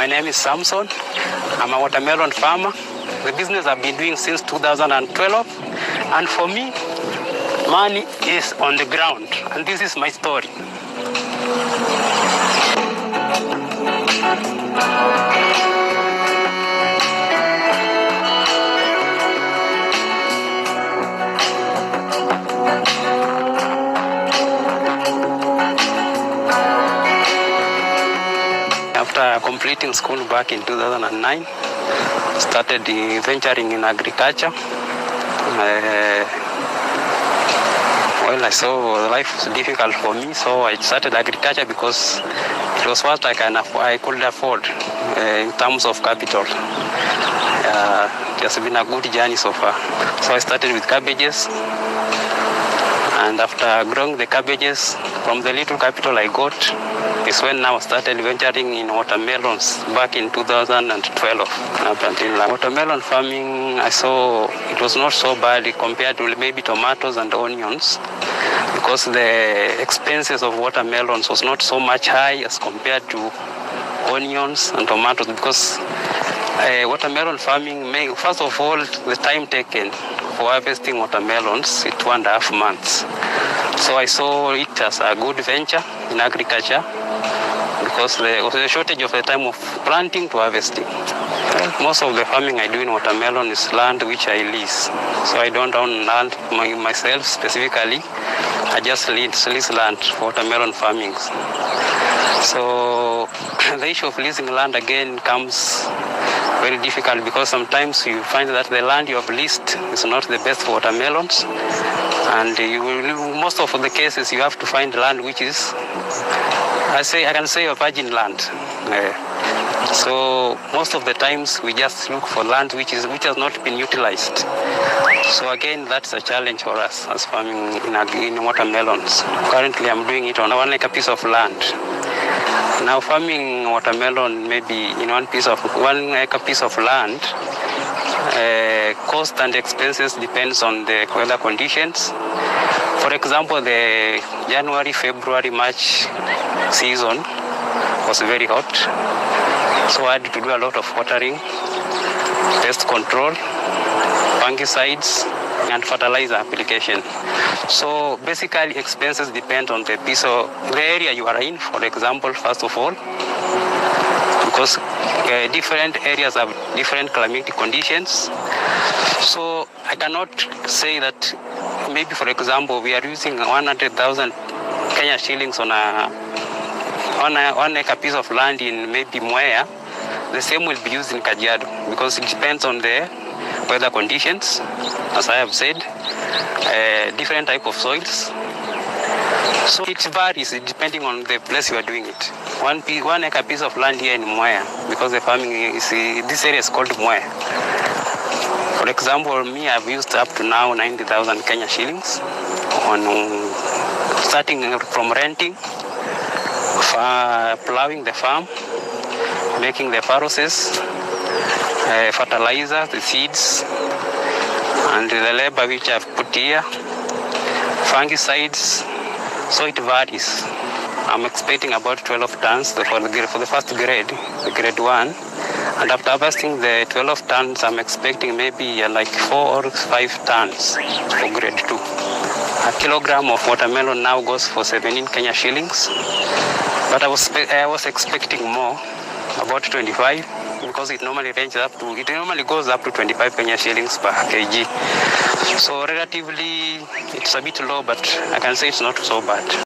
My name is Samson. I'm a watermelon farmer. The business I've been doing since 2012. And for me, money is on the ground. And this is my story. After completing school back in 2009, started venturing in agriculture. I saw life was difficult for me, so I started agriculture because it was what I could afford in terms of capital. It has been a good journey so far. So I started with cabbages, and after growing the cabbages, from the little capital I got, is when now I started venturing in watermelons back in 2012. Up until now. Watermelon farming, I saw it was not so bad compared to maybe tomatoes and onions, because the expenses of watermelons was not so much high as compared to onions and tomatoes, because watermelon farming, first of all, the time taken for harvesting watermelons is 2.5 months. So I saw it as a good venture in agriculture, because there was a shortage of the time of planting to harvesting. Most of the farming I do in watermelon is land which I lease. So I don't own land myself specifically. I just lease land for watermelon farming. So the issue of leasing land again comes very difficult, because sometimes you find that the land you have leased is not the best for watermelons. And most of the cases you have to find land which is, I can say a virgin land. So most of the times we just look for land which has not been utilized. So again, that's a challenge for us as farming in watermelons. Currently I'm doing it on 1 acre piece of land. Now farming watermelon maybe in 1 acre piece of land, cost and expenses depends on the weather conditions. For example, the January, February, March season was very hot. So I had to do a lot of watering, pest control, fungicides, and fertilizer application. So basically expenses depend on the piece of the area you are in, for example, first of all, because different areas have different climatic conditions. So I cannot say that maybe, for example, we are using 100,000 Kenya shillings on a 1 acre piece of land in maybe Mwea. The same will be used in Kajiado, because it depends on the weather conditions, as I have said, different type of soils. So it varies depending on the place you are doing it. 1 acre piece of land here in Mwea, because the farming is, this area is called Mwea. For example, me, I've used up to now 90,000 Kenya shillings on starting from renting, plowing the farm, making the furrows, fertilizer, the seeds, and the labor which I've put here, fungicides. So it varies. I'm expecting about 12 tons for the first grade, the grade 1. And after harvesting the 12 tons, I'm expecting maybe like 4 or 5 tons for grade 2. A kilogram of watermelon now goes for 17 Kenya shillings. But I was expecting more, about 25, because it normally goes up to 25 Kenya shillings per kg. So relatively, it's a bit low, but I can say it's not so bad.